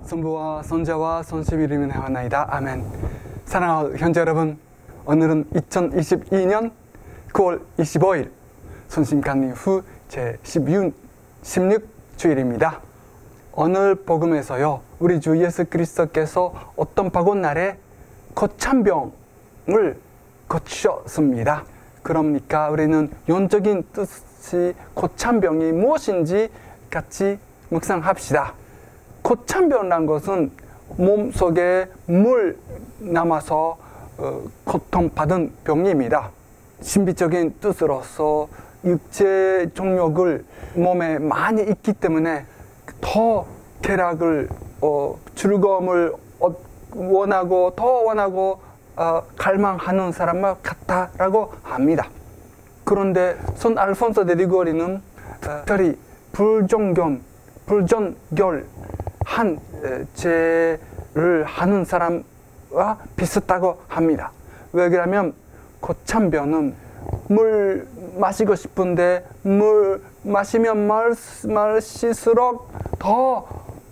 성부와 성자와 성심의 이름으로 하나이다. 아멘. 사랑하는 형제 여러분, 오늘은 2022년 9월 25일 성심강림 후 제16주일입니다. 오늘 복음에서요, 우리 주 예수 그리스도께서 어떤 바꽃날에 고참병을 고치셨습니다. 그러니까 우리는 영적인 뜻이 고참병이 무엇인지 같이 묵상합시다. 고참병이란 것은 몸속에 물 남아서 고통받은 병입니다. 신비적인 뜻으로서 육체 정욕을 몸에 많이 있기 때문에 더 쾌락을 즐거움을 원하고 더 원하고 갈망하는 사람 같다라고 합니다. 그런데 선 알폰소 데 리고리는 특별히 불정결한 죄를 하는 사람과 비슷하다고 합니다. 왜 그러냐면 고참병은 물 마시고 싶은데 물 마시면 마실수록 더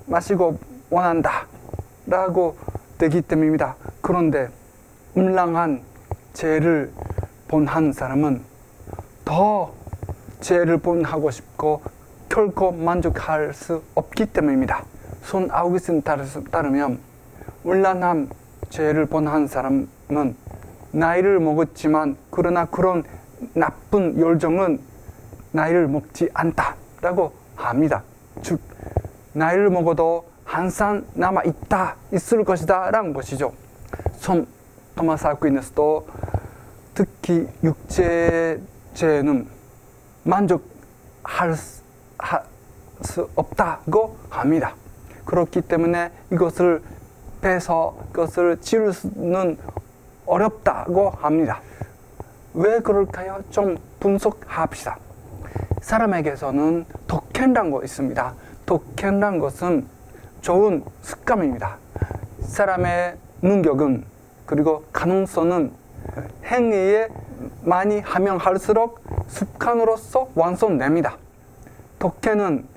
마시고 원한다 라고 되기 때문입니다. 그런데 음란한 죄를 본한 사람은 더 죄를 본하고 싶고 결코 만족할 수 없기 때문입니다. 손 아우구스틴 따르면 음란한 죄를 본한 사람은 나이를 먹었지만 그러나 그런 나쁜 열정은 나이를 먹지 않다라고 합니다. 즉 나이를 먹어도 항상 있을 것이다 라는 것이죠. 선 토마스 아퀴나스도 특히 육체죄는 만족할 수 없다고 합니다. 그렇기 때문에 이것을 빼서 그것을 치울 수는 어렵다고 합니다. 왜 그럴까요? 좀 분석합시다. 사람에게서는 덕행이라는 거 있습니다. 덕행이라는 것은 좋은 습관입니다. 사람의 능력은 그리고 가능성은 행위에 많이 하면 할수록 습관으로서 완성됩니다. 덕행은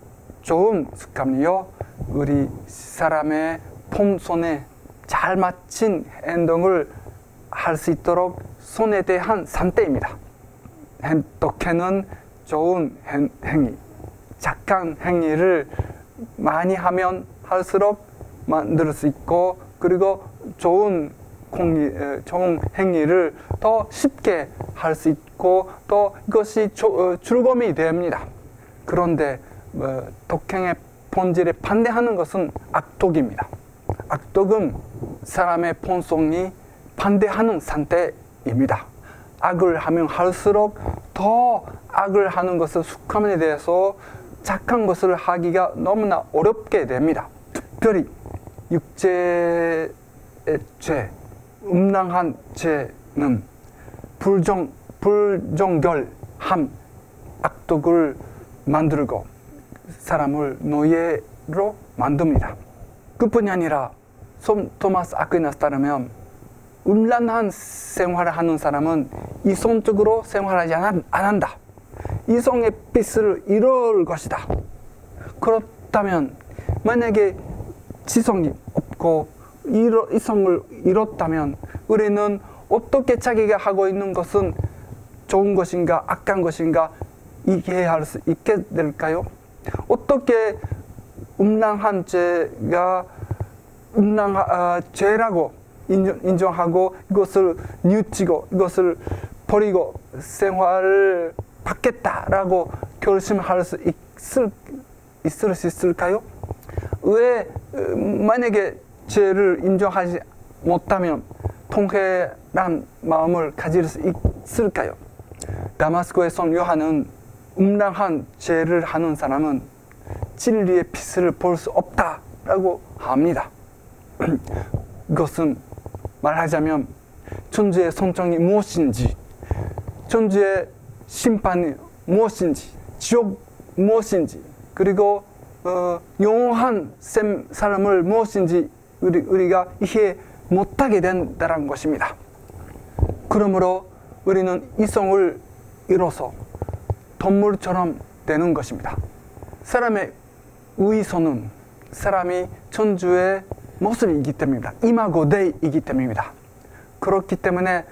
좋은 습관이요, 우리 사람의 폼손에 잘 맞춘 행동을 할 수 있도록 손에 대한 상태입니다. 덕행은 좋은 행위, 착한 행위를 많이 하면 할수록 만들 수 있고, 그리고 좋은 행위를 더 쉽게 할 수 있고, 또 이것이 즐거움이 됩니다. 그런데 덕행의 본질에 반대하는 것은 악독입니다. 악독은 사람의 본성이 반대하는 상태입니다. 악을 하면 할수록 더 악을 하는 것을 습관에 대해서 착한 것을 하기가 너무나 어렵게 됩니다. 특별히 육체의 죄, 음란한 죄는 불정결함, 악독을 만들고 사람을 노예로 만듭니다. 그뿐이 아니라 선 토마스 아퀴나스 따르면 음란한 생활을 하는 사람은 이성적으로 생활하지 안 한다. 이성의 빛을 잃을 것이다. 그렇다면 만약에 지성이 없고 이성을 잃었다면 우리는 어떻게 자기가 하고 있는 것은 좋은 것인가 악한 것인가 이해할 수 있게 될까요? 어떻게 음란한 죄가 죄라고 인정하고 이것을 뉘우치고 이것을 버리고 생활을 받겠다라고 결심할 수 있을 수 있을까요? 왜 만약에 죄를 인정하지 못하면 통회란 마음을 가질 수 있을까요? 다마스코의 성 요한은 음란한 죄를 하는 사람은 진리의 빛을 볼 수 없다라고 합니다. 이것은 말하자면 천주의 성정이 무엇인지, 천주의 심판이 무엇인지, 지옥 무엇인지, 그리고 영원한 사람을 무엇인지 우리가 이해 못하게 된다는 것입니다. 그러므로 우리는 이성을 잃어서 동물처럼 되는 것입니다. 사람의 의의서는 사람이 천주의 모습이기 때문입니다. 이마고 데이이기 때문입니다. 그렇기 때문에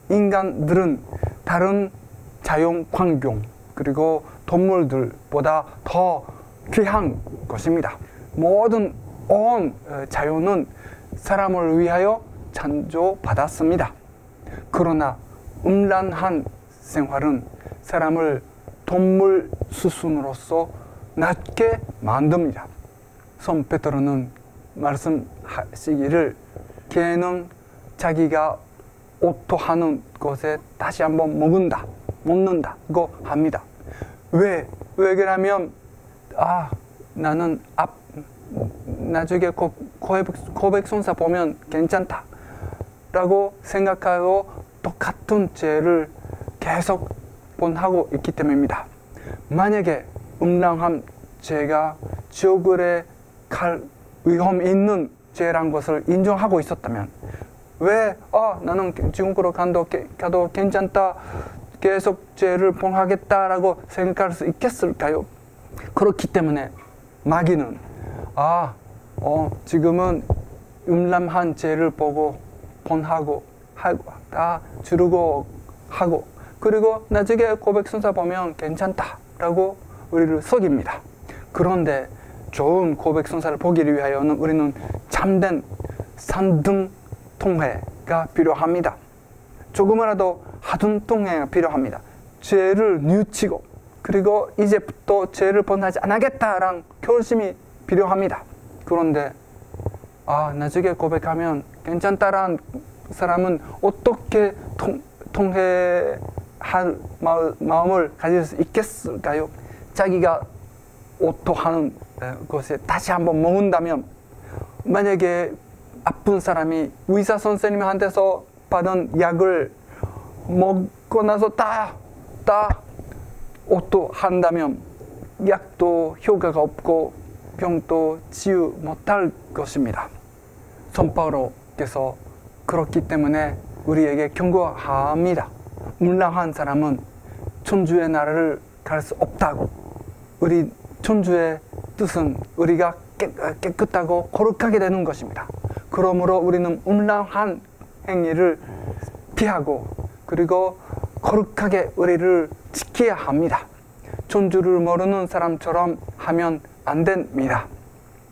인간들은 다른 자연 환경 그리고 동물들보다 더 귀한 것입니다. 모든 온 자연은 사람을 위하여 창조받았습니다. 그러나 음란한 생활은 사람을 동물 수준으로서 낮게 만듭니다. 성 베드로는 말씀하시기를 개는 자기가 오토하는 것에 다시 한번 먹는다고 합니다. 왜 그러냐면 나는 나중에 고백성사 보면 괜찮다 라고 생각하고 똑같은 죄를 계속 본하고 있기 때문입니다. 만약에 음란한 죄가 지옥에 갈 위험이 있는 죄란 것을 인정하고 있었다면 왜 나는 지옥으로 가도 괜찮다 계속 죄를 범하겠다라고 생각할 수 있겠을까요? 그렇기 때문에 마귀는 지금은 음란한 죄를 보고 본하고 주르고 하고 그리고 나중에 고백성사 보면 괜찮다라고 우리를 속입니다. 그런데 좋은 고백성사를 보기 위하여는 우리는 참된 산등통회가 필요합니다. 조금이라도 하등통회가 필요합니다. 죄를 뉘우치고 그리고 이제부터 죄를 범하지 않겠다라는 결심이 필요합니다. 그런데 나중에 고백하면 괜찮다라는 사람은 어떻게 통회할 마음을 가질 수 있겠을까요? 자기가 오토하는 것에 다시 한번 먹는다면 만약에 아픈 사람이 의사 선생님한테서 받은 약을 먹고 나서 다 오토한다면 약도 효과가 없고 병도 치유 못할 것입니다. 성 바울께서 그렇기 때문에 우리에게 경고합니다. 음란한 사람은 천주의 나라를 갈 수 없다고. 우리 천주의 뜻은 우리가 깨끗하고 거룩하게 되는 것입니다. 그러므로 우리는 음란한 행위를 피하고 그리고 거룩하게 우리를 지켜야 합니다. 천주를 모르는 사람처럼 하면 안 됩니다.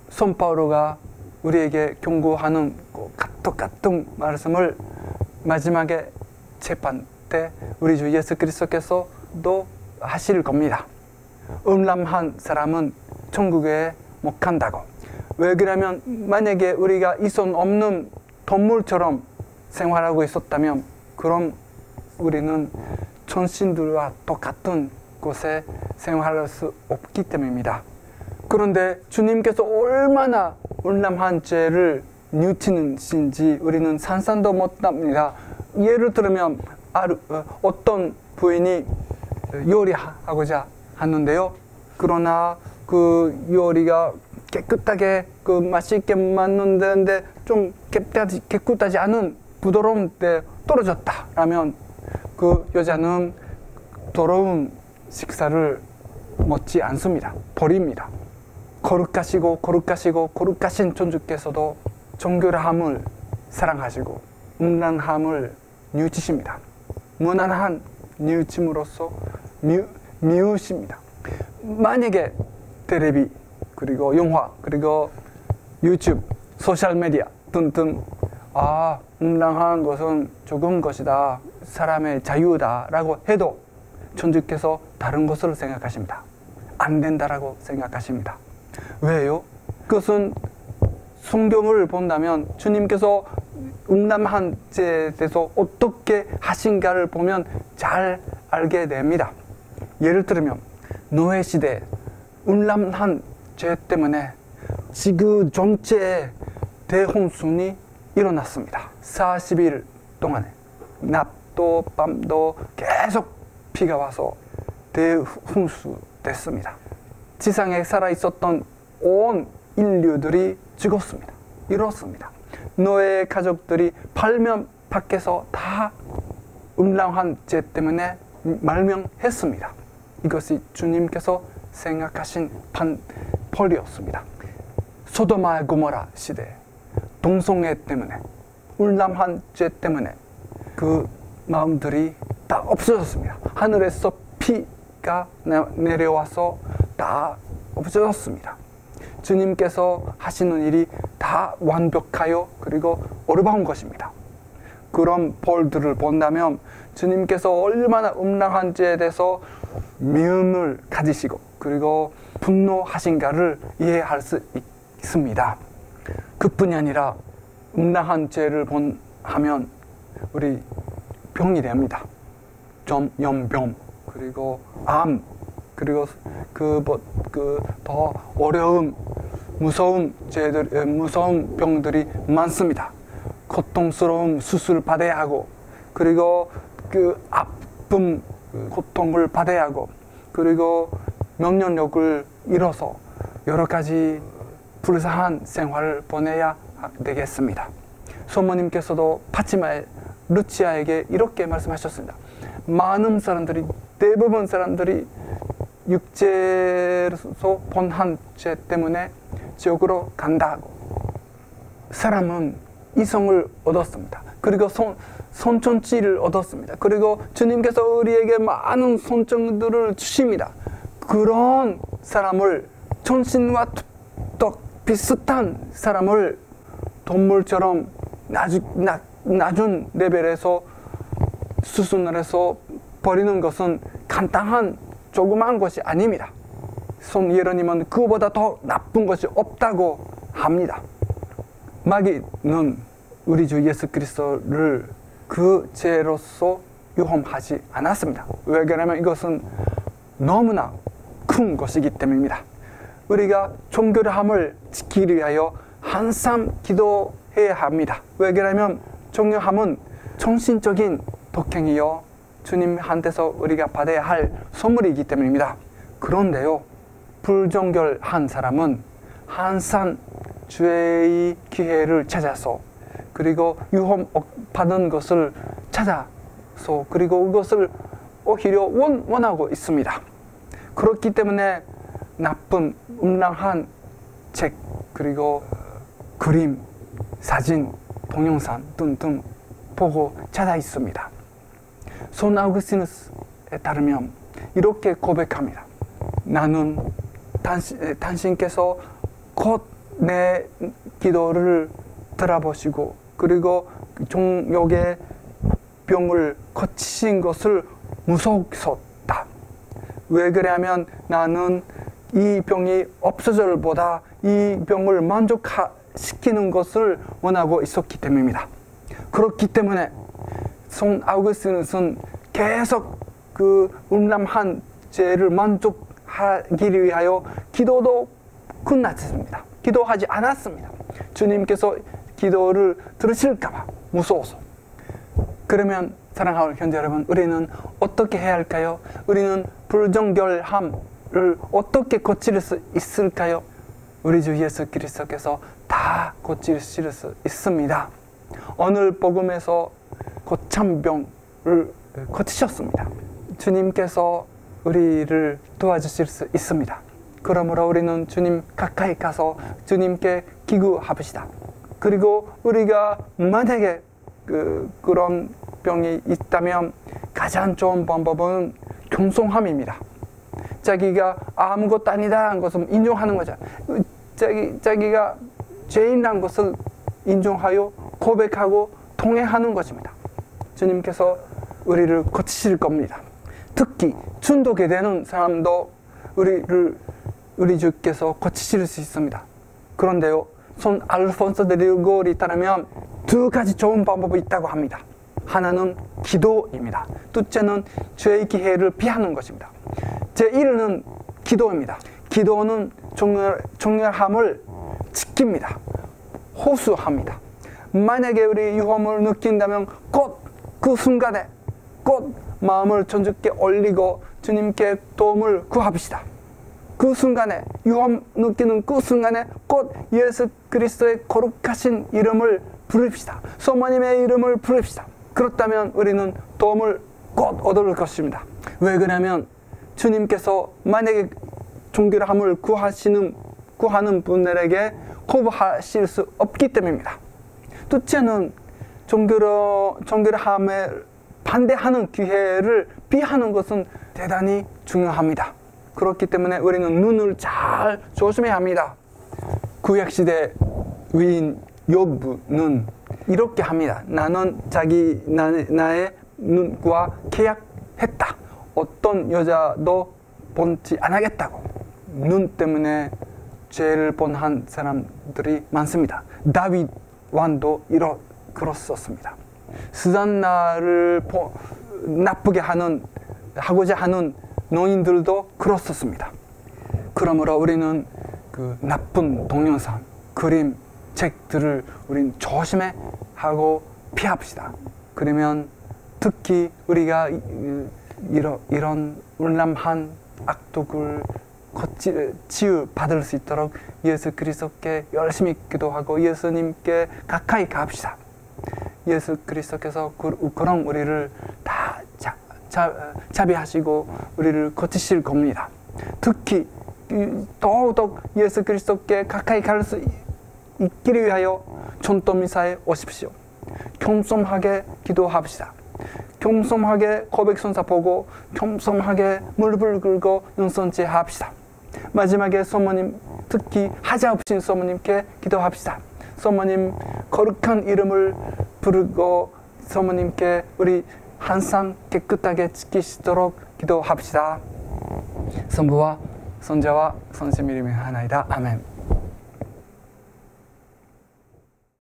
성 바울가 우리에게 경고하는 똑같은 말씀을 마지막에 재판 때 우리 주 예수 그리스도께서도 하실 겁니다. 음란한 사람은 천국에 못 간다고. 왜 그러냐면 만약에 우리가 이손 없는 동물처럼 생활하고 있었다면 그럼 우리는 천신들과 똑같은 곳에 생활할 수 없기 때문입니다. 그런데 주님께서 얼마나 음란한 죄를 뉘우치는지 우리는 상상도 못합니다. 예를 들면 어떤 부인이 요리하고자 하는데요. 그러나 그 요리가 깨끗하게 맛있게 만드는데 좀 깨끗하지 않은 부드러운 데 떨어졌다 라면 그 여자는 더러운 식사를 먹지 않습니다. 버립니다. 거룩하신 천주께서도 정결함을 사랑하시고 음란함을 뉘우치십니다. 무난한 뉘우침으로써 미우십니다. 만약에 텔레비 그리고 영화 그리고 유튜브 소셜미디어 등등 음란한 것은 좋은 것이다, 사람의 자유다 라고 해도 천주께서 다른 것을 생각하십니다. 안 된다라고 생각하십니다. 왜요? 그것은 성경을 본다면 주님께서 음란한 죄에 대해서 어떻게 하신가를 보면 잘 알게 됩니다. 예를 들면 노예 시대 음란한 죄 때문에 지구 전체에 대홍수이 일어났습니다. 40일 동안에 낮도 밤도 계속 비가 와서 대홍수 됐습니다. 지상에 살아있었던 온 인류들이 죽었습니다. 이렇습니다. 노예 가족들이 팔면 밖에서 다 음란한 죄 때문에 말명했습니다. 이것이 주님께서 생각하신 펄이었습니다. 소도마 고모라 시대 동성애 때문에, 울람한 죄 때문에 그 마음들이 다 없어졌습니다. 하늘에서 피가 내려와서 다 없어졌습니다. 주님께서 하시는 일이 다 완벽하여 그리고 어려운 것입니다. 그런 벌들을 본다면 주님께서 얼마나 음란한 죄에 대해서 미움을 가지시고 그리고 분노하신가를 이해할 수 있습니다. 그뿐이 아니라 음란한 죄를 하면 우리 병이 됩니다. 연병, 그리고 암, 그리고 더 어려운 무서운 병들이 많습니다. 고통스러운 수술 받아야 하고, 그리고 그 아픔, 고통을 받아야 하고, 그리고 면역력을 잃어서 여러 가지 불쌍한 생활을 보내야 되겠습니다. 소모님께서도 파치마의 루치아에게 이렇게 말씀하셨습니다. 많은 사람들이, 대부분 사람들이 육체로서 본한 죄 때문에 지옥으로 간다고. 사람은 이성을 얻었습니다. 그리고 손천지를 얻었습니다. 그리고 주님께서 우리에게 많은 손정들을 주십니다. 그런 사람을, 천신과 비슷한 사람을 동물처럼 낮은 레벨에서 수순을 해서 버리는 것은 간단한 조그마한 것이 아닙니다. 손 예수님은 그보다 더 나쁜 것이 없다고 합니다. 마귀는 우리 주 예수 그리스도를 그 죄로서 유혹하지 않았습니다. 왜 그러냐면 이것은 너무나 큰 것이기 때문입니다. 우리가 정결함을 지키기 위하여 항상 기도해야 합니다. 왜 그러냐면 정결함은 정신적인 독행이요 주님한테서 우리가 받아야 할 선물이기 때문입니다. 그런데요, 불정결한 사람은 항상 죄의 기회를 찾아서, 그리고 유혹받은 것을 찾아서, 그리고 그것을 오히려 원하고 있습니다. 그렇기 때문에 나쁜 음란한 책, 그리고 그림, 사진, 동영상 등등 보고 찾아 있습니다. 손 아우구스티누스에 따르면 이렇게 고백합니다. 나는 당신께서 곧 내 기도를 들어보시고 그리고 종욕의 병을 거치신 것을 무서웠다. 왜 그러냐면 나는 이 병이 없어질 보다 이 병을 만족시키는 것을 원하고 있었기 때문입니다. 그렇기 때문에 손 아우구스티누스는 계속 그 음란한 죄를 만족하기 위하여 기도도 끝났습니다. 기도하지 않았습니다. 주님께서 기도를 들으실까봐 무서워서. 그러면 사랑하는 형제 여러분, 우리는 어떻게 해야 할까요? 우리는 불정결함을 어떻게 고칠 수 있을까요? 우리 주 예수 그리스도께서 다 고치실 수 있습니다. 오늘 복음에서 고참병을 고치셨습니다. 주님께서 우리를 도와주실 수 있습니다. 그러므로 우리는 주님 가까이 가서 주님께 기구합시다. 그리고 우리가 만약에 그런 병이 있다면 가장 좋은 방법은 겸손함입니다. 자기가 아무것도 아니다 한 것을 인정하는 거죠. 자기가 죄인이라는 것을 인정하여 고백하고 통회하는 것입니다. 주님께서 우리를 고치실 겁니다. 특히 중독이 되는 사람도 우리 주께서 고치실 수 있습니다. 그런데요, 손 알폰소 데 리고리 따르면 두 가지 좋은 방법이 있다고 합니다. 하나는 기도입니다. 둘째는 죄의 기회를 피하는 것입니다. 제1은 기도입니다. 기도는 정결함을 지킵니다. 호소합니다. 만약에 우리 유혹을 느낀다면 곧 그 순간에 곧 마음을 천주께 올리고 주님께 도움을 구합시다. 그 순간에 유혹 느끼는 그 순간에 곧 예수 그리스도의 거룩하신 이름을 부릅시다. 소모님의 이름을 부릅시다. 그렇다면 우리는 도움을 곧 얻을 것입니다. 왜 그러냐면 주님께서 만약에 정결함을 구하시는 구하는 분들에게 거부하실 수 없기 때문입니다. 둘째는 정결함에 반대하는 기회를 피하는 것은 대단히 중요합니다. 그렇기 때문에 우리는 눈을 잘 조심해야 합니다. 구약시대 위인 욥은 이렇게 합니다. 나는 나의 눈과 계약했다. 어떤 여자도 본지 않겠다고. 눈 때문에 죄를 본한 사람들이 많습니다. 다윗 왕도 그렇었습니다. 스단나를 나쁘게 하고자 하는 노인들도 그렇었습니다. 그러므로 우리는 그 나쁜 동영상, 그림, 책들을 우리는 조심해 하고 피합시다. 그러면 특히 우리가 이런 울람한 악독을 치유받을 수 있도록 예수 그리스도께 열심히 기도하고 예수님께 가까이 갑시다. 예수 그리스도께서 그런 우리를 다 자비하시고 우리를 고치실 겁니다. 특히 더욱 예수 그리스도께 가까이 갈 수 있기를 위하여 전도미사에 오십시오. 겸손하게 기도합시다. 겸손하게 고백선사 보고 겸손하게 무릎을 꿇고 연선제 합시다. 마지막에 소모님, 특히 하자 없인 소모님께 기도합시다. 소모님 거룩한 이름을 부르고 소모님께 우리 항상 깨끗하게 지키시도록 기도합시다. 성부와 성자와 성심 이름이 하나이다. 아멘.